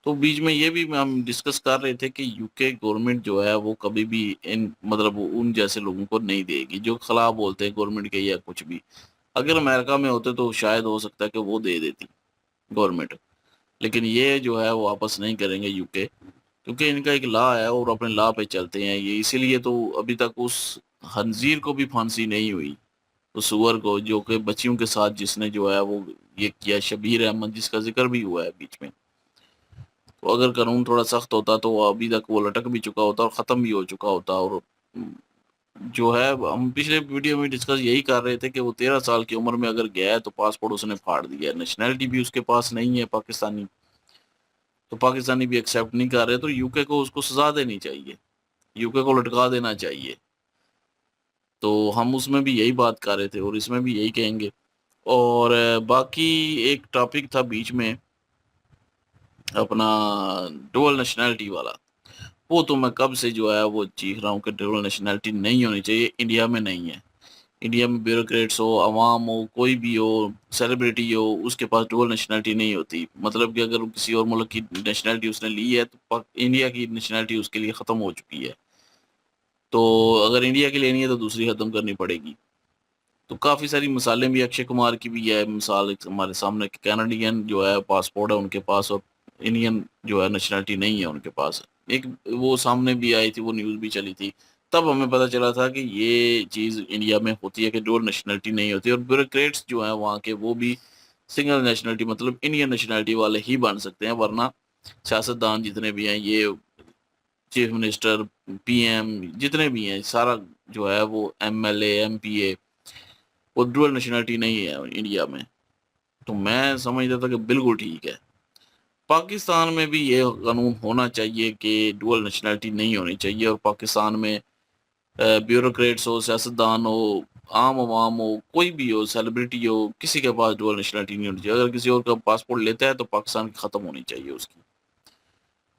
तो बीच में ये भी हम डिस्कस कर रहे थे कि यूके गवर्नमेंट जो है वो कभी भी इन मतलब उन जैसे लोगों को नहीं देगी जो खिलाफ बोलते हैं गवर्नमेंट के या कुछ भी। अगर अमेरिका में होते तो शायद हो सकता है कि वो दे देती गवर्नमेंट, लेकिन ये जो है वो वापस नहीं करेंगे यूके, क्योंकि इनका एक लॉ है और अपने लॉ पे चलते हैं ये। इसीलिए तो अभी तक उस खंजीर को भी फांसी नहीं हुई, उस सुअर को जो कि बच्चियों के साथ जिसने जो है वो ये किया, शबीर अहमद, जिसका जिक्र भी हुआ है बीच में। तो अगर कानून थोड़ा सख्त होता तो अभी तक वो लटक भी चुका होता और ख़त्म भी हो चुका होता, और जो है, हम पिछले वीडियो में डिस्कस यही कर रहे थे कि वो 13 साल की उम्र में अगर गया है तो पासपोर्ट उसने फाड़ दिया है, नेशनैलिटी भी उसके पास नहीं है पाकिस्तानी, तो पाकिस्तानी भी एक्सेप्ट नहीं कर रहे, तो यूके को उसको सजा देनी चाहिए, यूके को लटका देना चाहिए। तो हम उसमें भी यही बात कर रहे थे और इसमें भी यही कहेंगे। और बाकी एक टॉपिक था बीच में अपना डुअल नेशनैलिटी वाला, वो तो मैं कब से जो है वो चीख रहा हूँ कि डुअल नेशनैलिटी नहीं होनी चाहिए, इंडिया में नहीं है। इंडिया में ब्यूरोक्रेट्स हो, अवाम हो, कोई भी हो, सेलिब्रिटी हो, उसके पास डुअल नेशनैलिटी नहीं होती। मतलब कि अगर किसी और मुल्क की नेशनैलिटी उसने ली है तो इंडिया की नेशनैलिटी उसके लिए ख़त्म हो चुकी है। तो अगर इंडिया की लेनी है तो दूसरी ख़त्म करनी पड़ेगी। तो काफ़ी सारी मिसालें भी अक्षय कुमार की भी है, मिसाल एक हमारे सामने कैनेडियन जो है पासपोर्ट है उनके पास और इंडियन जो है नेशनैलिटी नहीं है उनके पास। एक वो सामने भी आई थी, वो न्यूज़ भी चली थी, तब हमें पता चला था कि ये चीज़ इंडिया में होती है कि डुअल नेशनैलिटी नहीं होती, और ब्यूरोक्रेट्स जो हैं वहाँ के वो भी सिंगल नेशनैलिटी मतलब इंडियन नेशनैलिटी वाले ही बन सकते हैं, वरना सियासतदान जितने भी हैं, ये चीफ मिनिस्टर, पीएम जितने भी हैं, सारा जो है वो एमएलए, एमपीए, वो डुअल नेशनैलिटी नहीं है इंडिया में। तो मैं समझता था कि बिल्कुल ठीक है। पाकिस्तान में भी ये कानून होना चाहिए कि डुअल नेशनैलिटी नहीं होनी चाहिए, और पाकिस्तान में ब्यूरोक्रेट्स हो, सियासतदान हो, आम आवाम हो, कोई भी हो, सेलिब्रिटी हो, किसी के पास डुअल नेशनैलिटी नहीं होनी चाहिए। अगर किसी और का पासपोर्ट लेता है तो पाकिस्तान की ख़त्म होनी चाहिए उसकी।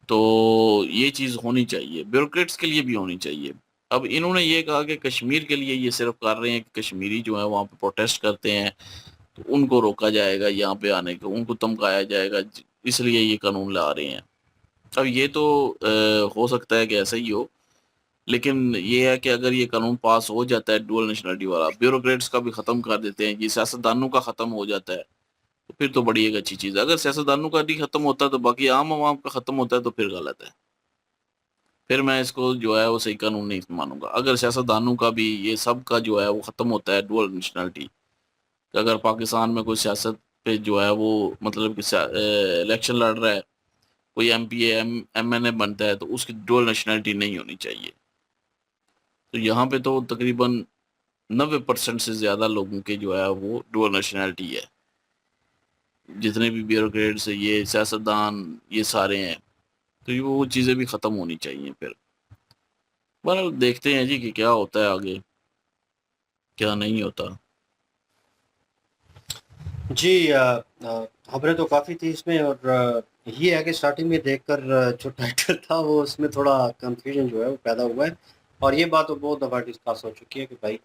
तो ये चीज़ होनी चाहिए, ब्यूरोक्रेट्स के लिए भी होनी चाहिए। अब इन्होंने ये कहा कि कश्मीर के लिए ये सिर्फ कर रहे हैं कि कश्मीरी जो है वहाँ पे प्रोटेस्ट करते हैं तो उनको रोका जाएगा यहाँ पे आने को, उनको धमकाया जाएगा, इसलिए ये कानून ला रहे हैं। अब ये तो हो सकता है कि ऐसा ही हो, लेकिन ये है कि अगर ये कानून पास हो जाता है डुअल नेशनैलिटी वाला, ब्यूरोक्रेट्स का भी ख़त्म कर देते हैं, ये सियासतदानों का ख़त्म हो जाता है, तो फिर तो बड़ी एक अच्छी चीज़ है। अगर सियासतदानों का नहीं ख़त्म होता तो बाकी आम आवाम का ख़त्म होता है तो फिर गलत है, फिर मैं इसको जो है वो सही कानून नहीं मानूंगा। अगर सियासतदानों का भी ये सब का जो है वो ख़त्म होता है डुअल नेशनैलिटी, अगर पाकिस्तान में कोई सियासत पे जो है वो मतलब कि इलेक्शन लड़ रहा है, कोई एमपीए एमएनए बनता है, तो उसकी डुअल नेशनैलिटी नहीं होनी चाहिए। तो यहाँ पे तो तकरीबन 90% से ज़्यादा लोगों के जो है वो डुअल नेशनैलिटी है, जितने भी ब्यूरोक्रेट्स ये सियासतदान ये सारे हैं, तो ये वो चीज़ें भी ख़त्म होनी चाहिए फिर। बहरहाल देखते हैं जी कि क्या होता है आगे, क्या नहीं होता। जी खबरें तो काफ़ी थी इसमें, और ये है कि स्टार्टिंग में देखकर जो टाइटल था वो उसमें थोड़ा कंफ्यूजन जो है वो पैदा हुआ है, और ये बात तो बहुत दफ़ा डिस्कस हो चुकी है कि भाई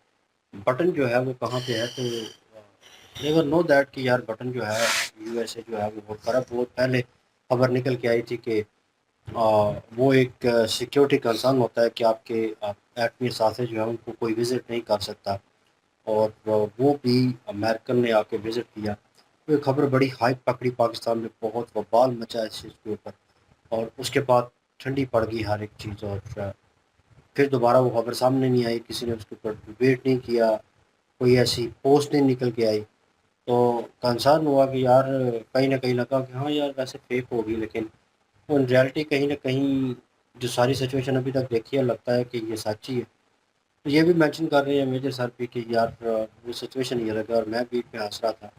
बटन जो है वो कहाँ पे है। तो नेवर नो दैट कि यार बटन जो है यूएसए जो है वो बहुत खराब, बहुत पहले खबर निकल के आई थी कि वो एक सिक्योरिटी कंसर्न होता है कि आपके एटमी साथी जो है उनको कोई विज़िट नहीं कर सकता, और वो भी अमेरिकन ने आके विज़िट किया। तो ये खबर बड़ी हाइप पकड़ी, पाकिस्तान में बहुत बवाल मचा इस चीज़ के ऊपर, और उसके बाद ठंडी पड़ गई हर एक चीज़, और फिर दोबारा वो खबर सामने नहीं आई, किसी ने उसके ऊपर डिबेट नहीं किया, कोई ऐसी पोस्ट नहीं निकल के आई। तो कंसर्न हुआ कि यार कहीं ना कहीं लगा कि हाँ यार वैसे फेक होगी, लेकिन वो इन रियलिटी कहीं ना कहीं जो सारी सिचुएशन अभी तक देखी है लगता है कि ये सच्ची है। तो ये भी मेंशन कर रहे हैं मेजर सर भी कि यार वो सिचुएशन ये लगा, और मैं भी पे हंस रहा था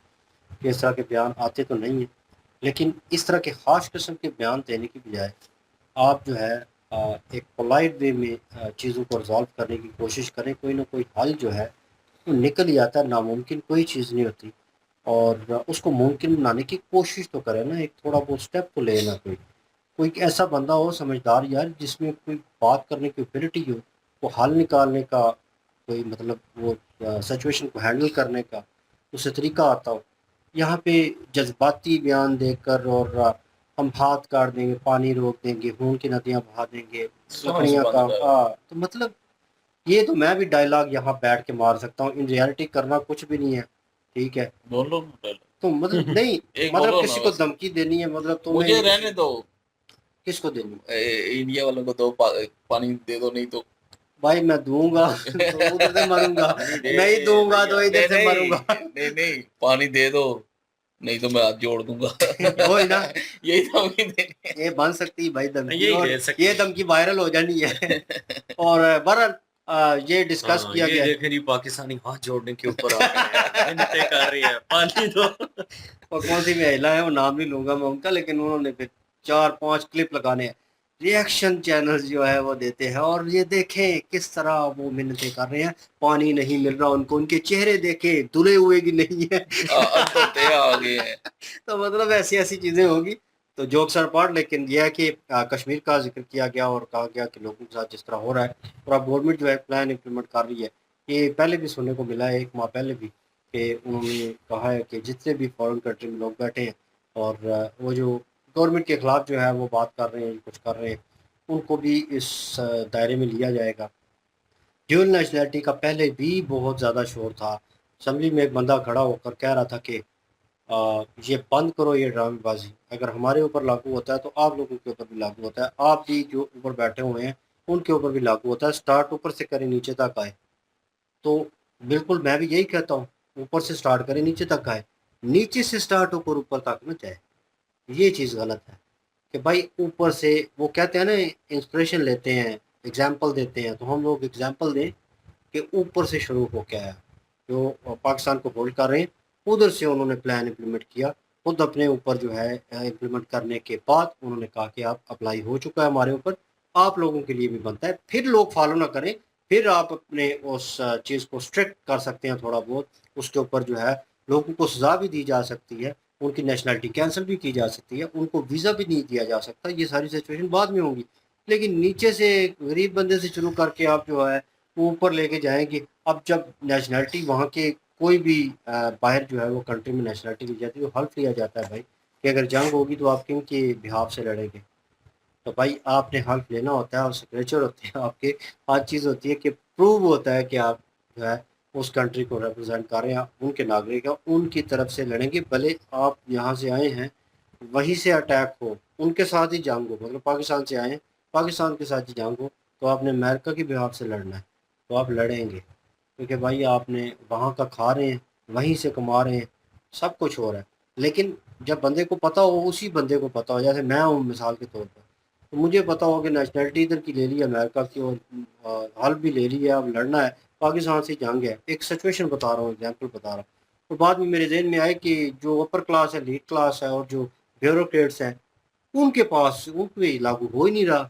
कि इस तरह के बयान आते तो नहीं हैं, लेकिन इस तरह के ख़ास किस्म के बयान देने की बजाय आप जो है एक पोलाइट वे में चीज़ों को रिजॉल्व करने की कोशिश करें। कोई ना कोई हल जो है वो निकल ही आता है, नामुमकिन कोई चीज़ नहीं होती, और उसको मुमकिन बनाने की कोशिश तो करें ना, एक थोड़ा बहुत स्टेप तो ले ना। कोई ऐसा बंदा हो समझदार यार जिसमें कोई बात करने की एबिलिटी हो, वो हल निकालने का कोई मतलब वो सिचुएशन को हैंडल करने का उसे तरीका आता हो। यहाँ पे जज्बाती बयान देकर और हम हाथ काट देंगे, पानी रोक देंगे, खून की नदियाँ बहा देंगे, लकड़ियाँ का तो मतलब ये तो मैं भी डायलॉग यहाँ बैठ के मार सकता हूँ, इन रियलिटी करना कुछ भी नहीं है, ठीक है। बोलो तो मतलब नहीं एक मतलब बोलो किसी ना को बस। धमकी देनी है, मतलब मुझे तुम्हें रहने दो, किसको देनी है? इंडिया वालों को दो पानी दे दो, नहीं तो भाई मैं दूंगा तो उधर से मरूंगा, नहीं दूंगा तो इधर से मरूंगा। नहीं नहीं पानी दे दो, नहीं तो मैं हाथ जोड़ दूंगा। वही ना, यही धमकी देनी है। ये बन सकती है भाई धमकी, यही और दे सकते ये धमकी वायरल हो जानी है। और बहरहाल ये डिस्कस किया ये गया देखें जी पाकिस्तानी हाथ जोड़ने के ऊपर आ गए हैं मिन्नतें कर रही है पानी दो और कौन सी महिला है वो नाम नहीं लूंगा मैं उनका, लेकिन उन्होंने फिर 4-5 क्लिप लगाने हैं, रिएक्शन चैनल्स जो है वो देते हैं, और ये देखें किस तरह वो मिन्नतें कर रहे हैं, पानी नहीं मिल रहा उनको, उनके चेहरे देखें धुले हुए की नहीं है अंधोते आ गए हैं। तो मतलब ऐसी ऐसी चीजें होगी। तो जोक्स आर पार्ट, लेकिन यह है कि कश्मीर का जिक्र किया गया और कहा गया कि लोगों के साथ जिस तरह हो रहा है, और अब गवर्नमेंट जो है प्लान इम्प्लीमेंट कर रही है। ये पहले भी सुनने को मिला है, 1 माह पहले भी, कि उन्होंने कहा है कि जितने भी फॉरेन कंट्री में लोग बैठे हैं और वो जो गवर्नमेंट के खिलाफ जो है वो बात कर रहे हैं, कुछ कर रहे हैं, उनको भी इस दायरे में लिया जाएगा। ड्यूल नेशनैलिटी का पहले भी बहुत ज़्यादा शोर था। असम्बली में एक बंदा खड़ा होकर कह रहा था कि ये बंद करो ये ड्रामेबाजी, अगर हमारे ऊपर लागू होता है तो आप लोगों के ऊपर भी लागू होता है, आप भी जो ऊपर बैठे हुए हैं उनके ऊपर भी लागू होता है, स्टार्ट ऊपर से करें नीचे तक आए। तो बिल्कुल मैं भी यही कहता हूँ, ऊपर से स्टार्ट करें नीचे तक आए, नीचे से स्टार्ट होकर ऊपर तक न जाए। ये चीज़ गलत है कि भाई ऊपर से वो कहते हैं ना, इंस्पिरेशन लेते हैं, एग्जाम्पल देते हैं, तो हम लोग एग्जाम्पल दें कि ऊपर से शुरू हो क्या है। जो पाकिस्तान को होल्ड कर रहे हैं उधर से उन्होंने प्लान इम्प्लीमेंट किया, खुद अपने ऊपर जो है इम्प्लीमेंट करने के बाद उन्होंने कहा कि आप अप्लाई हो चुका है हमारे ऊपर, आप लोगों के लिए भी बनता है। फिर लोग फॉलो ना करें, फिर आप अपने उस चीज़ को स्ट्रिक्ट कर सकते हैं थोड़ा बहुत, उसके ऊपर जो है लोगों को सज़ा भी दी जा सकती है, उनकी नेशनलिटी कैंसिल भी की जा सकती है, उनको वीज़ा भी नहीं दिया जा सकता। ये सारी सिचुएशन बाद में होंगी, लेकिन नीचे से गरीब बंदे से शुरू करके आप जो है वो ऊपर लेके जाएंगे। अब जब नेशनलिटी वहाँ के कोई भी बाहर जो है वो कंट्री में नेशनलिटी ली जाती है, तो हल्फ लिया जाता है भाई कि अगर जंग होगी तो आप किन के बिहाफ से लड़ेंगे। तो भाई आपने हल्फ लेना होता है, और सिग्नेचर होती है आपके, हर चीज़ होती है कि प्रूव होता है कि आप जो है उस कंट्री को रिप्रेजेंट कर रहे हैं, उनके नागरिक हैं, उनकी तरफ से लड़ेंगे, भले आप यहाँ से आए हैं वहीं से अटैक हो, उनके साथ ही जंग हो, मतलब पाकिस्तान से आए हैं पाकिस्तान के साथ ही जंग हो, तो आपने अमेरिका के बिहाफ से लड़ना है, तो आप लड़ेंगे, क्योंकि भाई आपने वहाँ का खा रहे हैं, वहीं से कमा रहे हैं, सब कुछ हो रहा है। लेकिन जब बंदे को पता हो, उसी बंदे को पता हो, जैसे मैं हूँ मिसाल के तौर पर, तो मुझे पता हो कि नेशनलिटी इधर की ले ली अमेरिका की, और हल भी ले ली है, अब लड़ना है, पाकिस्तान से जंग है, एक सिचुएशन बता रहा हूँ, एग्जाम्पल बता रहा हूँ। तो बाद में मेरे जहन में आए कि जो अपर क्लास है, लीड क्लास है, और जो ब्यूरोक्रेट्स हैं, उनके पास उन पे लागू हो ही नहीं रहा।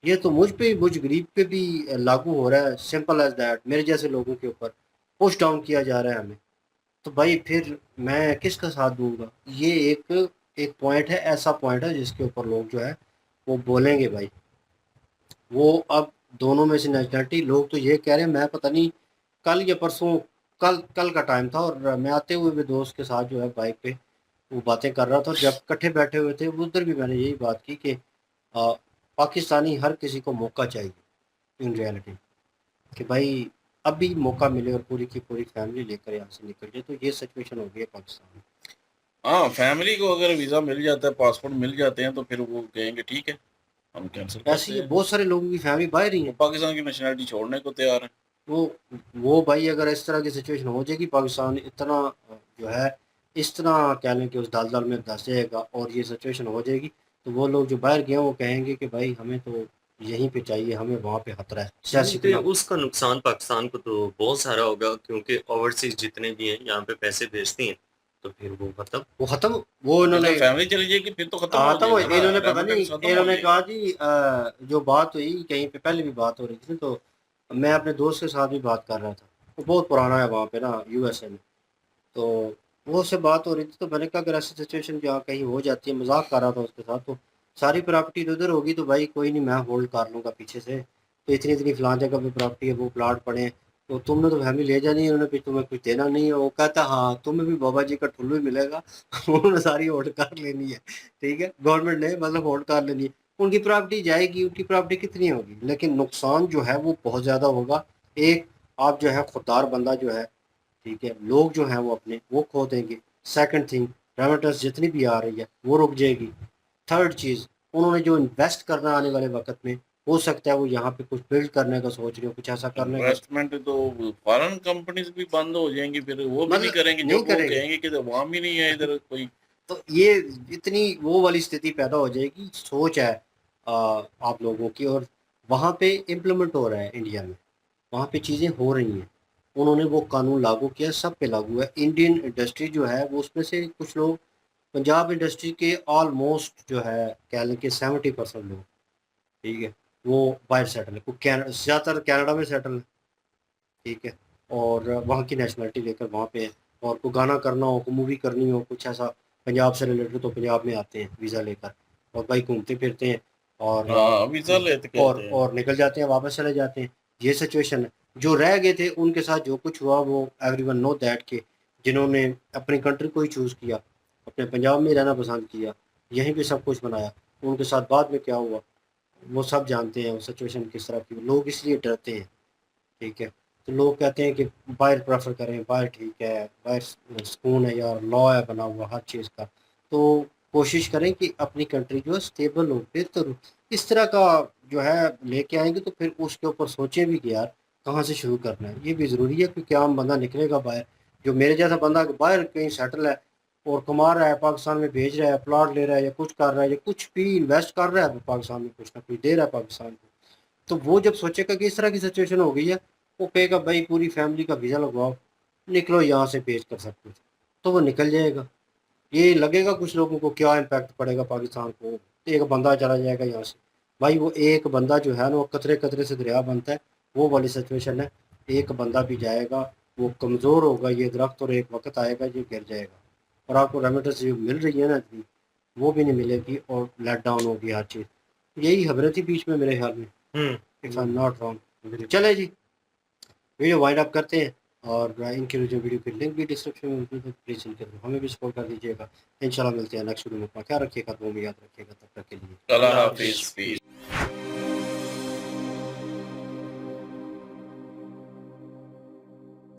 ये तो मुझ पे, मुझ गरीब पे भी लागू हो रहा है, सिंपल एज दैट, मेरे जैसे लोगों के ऊपर पुश डाउन किया जा रहा है हमें। तो भाई फिर मैं किसका साथ दूंगा? ये एक एक पॉइंट है, ऐसा पॉइंट है जिसके ऊपर लोग जो है वो बोलेंगे भाई। वो अब दोनों में से नेशनलिटी, लोग तो ये कह रहे हैं, मैं पता नहीं कल या परसों, कल कल का टाइम था, और मैं आते हुए भी दोस्त के साथ जो है बाइक पे वो बातें कर रहा था, और जब इकट्ठे बैठे हुए थे उधर भी मैंने यही बात की कि पाकिस्तानी हर किसी को मौका चाहिए इन रियलिटी, कि भाई अभी मौका मिले और पूरी की पूरी फैमिली लेकर यहाँ से निकल जाए। तो ये सिचुएशन हो गई है पाकिस्तान में। हाँ, फैमिली को अगर वीज़ा मिल जाता है, पासपोर्ट मिल जाते हैं, तो फिर वो कहेंगे ठीक है, हम कैंसिल ऐसे करते ही हैं। बहुत सारे लोगों की फैमिली बाहर ही वो है। पाकिस्तान की नेशनलिटी छोड़ने को तैयार है। वो भाई अगर इस तरह की सिचुएशन हो जाएगी, पाकिस्तान इतना जो है इस तरह कह लें कि उस दलदल में धंस जाएगा, और ये सिचुएशन हो जाएगी, तो वो लोग जो बाहर गए हैं वो कहेंगे कि भाई हमें तो यहीं पे चाहिए, हमें वहाँ पे खतरा है सियासी तो तनाव। उसका नुकसान पाकिस्तान को तो बहुत सारा होगा, क्योंकि ओवरसीज जितने भी हैं यहाँ पे पैसे भेजती हैं, तो फिर वो खत्म। वो इन्होंने फैमिली चली जाएगी फिर तो खत्म हाँ हो तो जाएगा ना, इन्होंने पता नहीं, रेमिटेंस खत्म हो इन्होंने जाएगा। कहा जी जो बात हुई कहीं पे पहले भी बात हो रही थी, तो मैं अपने दोस्त के साथ भी बात कर रहा था, वो बहुत पुराना है वहाँ पे ना यूएसए में, तो वो से बात हो रही थी, तो मैंने कहा अगर ऐसी सिचुएशन जहाँ कहीं हो जाती है, मजाक कर रहा था उसके साथ, तो सारी प्रॉपर्टी इधर होगी, तो भाई कोई नहीं, मैं होल्ड कर लूँगा पीछे से, तो इतनी इतनी फलां जगह पे प्रॉपर्टी है, वो प्लाट पड़े हैं, तो तुमने तो फैमिली ले जानी है, उन्होंने फिर तुम्हें कुछ देना नहीं है। वो कहता हाँ तुम्हें भी बाबा जी का ठुल्लू ही मिलेगा उन्होंने सारी होल्ड कर लेनी है, ठीक है, गवर्नमेंट ने मतलब होल्ड कर लेनी है, उनकी प्रॉपर्टी जाएगी, उनकी प्रॉपर्टी कितनी होगी, लेकिन नुकसान जो है वो बहुत ज़्यादा होगा। एक, आप जो है खुददार बंदा जो है, ठीक है, लोग जो हैं वो अपने वो खो देंगे। सेकंड थिंग, रेमिटेंस जितनी भी आ रही है वो रुक जाएगी। थर्ड चीज़, उन्होंने जो इन्वेस्ट करना आने वाले वक्त में, हो सकता है वो यहाँ पे कुछ बिल्ड करने का सोच रहे हो, कुछ ऐसा करने का, इन्वेस्टमेंट तो फॉरेन कंपनीज भी बंद हो जाएंगी, फिर वो भी नहीं मतलब करेंगे, नहीं जब वो करेंगे। कहेंगे कि अवाम ही नहीं है इधर कोई। तो ये इतनी वो वाली स्थिति पैदा हो जाएगी, सोच है आप लोगों की, और वहाँ पे इम्प्लीमेंट हो रहा है इंडिया में, वहाँ पे चीज़ें हो रही हैं, उन्होंने वो कानून लागू किया, सब पे लागू है। इंडियन इंडस्ट्री जो है वो उसमें से कुछ लोग, पंजाब इंडस्ट्री के ऑलमोस्ट जो है कह लें कि 70% लोग, ठीक है, वो बाहर सेटल है, ज़्यादातर कनाडा में सेटल है, ठीक है, और वहाँ की नेशनलिटी लेकर वहाँ पे है, और कोई गाना करना हो, कोई मूवी करनी हो, कुछ ऐसा पंजाब से रिलेटेड, तो पंजाब में आते हैं वीज़ा लेकर, और भाई घूमते फिरते हैं, और हाँ वीजा लेते और कहते हैं। और निकल जाते हैं, वापस चले जाते हैं। ये सिचुएशन है। जो रह गए थे उनके साथ जो कुछ हुआ वो एवरीवन नो दैट कि जिन्होंने अपनी कंट्री को ही चूज़ किया, अपने पंजाब में रहना पसंद किया, यहीं पे सब कुछ बनाया, उनके साथ बाद में क्या हुआ वो सब जानते हैं, वो सिचुएशन किस तरह की। लोग इसलिए डरते हैं, ठीक है, तो लोग कहते हैं कि बाहर प्रेफर करें, बाहर ठीक है, बाहर सुकून है यार, लॉ है बना हुआ हर चीज़ का, तो कोशिश करें कि अपनी कंट्री जो है स्टेबल हो, बेहतर हो। इस तरह का जो है लेके आएंगे तो फिर उसके ऊपर सोचें भी कि यार कहाँ से शुरू करना है। ये भी ज़रूरी है क्योंकि आम बंदा निकलेगा बाहर, जो मेरे जैसा बंदा बाहर कहीं सेटल है और कमा रहा है, पाकिस्तान में भेज रहा है, प्लॉट ले रहा है या कुछ कर रहा है या कुछ भी इन्वेस्ट कर रहा है पाकिस्तान में, कुछ ना कुछ दे रहा है पाकिस्तान को, तो वो जब सोचेगा कि इस तरह की सिचुएशन हो गई है, वो कहेगा भाई पूरी फैमिली का वीज़ा लगवाओ, निकलो यहाँ से भेज कर सब कुछ, तो वो निकल जाएगा। ये लगेगा कुछ लोगों को क्या इम्पैक्ट पड़ेगा पाकिस्तान को, एक बंदा चला जाएगा यहाँ से, भाई वो एक बंदा जो है ना वो कतरे कतरे से दरिया बनता है, वो वाली सिचुएशन है। एक बंदा भी जाएगा, वो कमज़ोर होगा ये दरख्त, और एक वक्त आएगा ये गिर जाएगा, और आपको रेमिटेंस जो मिल रही है ना इतनी, वो भी नहीं मिलेगी, और लेट डाउन होगी हर चीज़। यही खबरें थी बीच में मेरे ख्याल में, if I am not wrong. चले जी, वीडियो वाइंड अप करते हैं, और इनके जो वीडियो की लिंक भी डिस्क्रिप्शन में मौजूद है, प्लीज़ इनके थ्रू हमें भी सपोर्ट कर दीजिएगा। इंशाल्लाह मिलते हैं नेक्स्ट वीडियो में, अपना ख्याल रखिएगा, दुआ में याद रखिएगा, तब तक के लिए अल्लाह हाफिज़।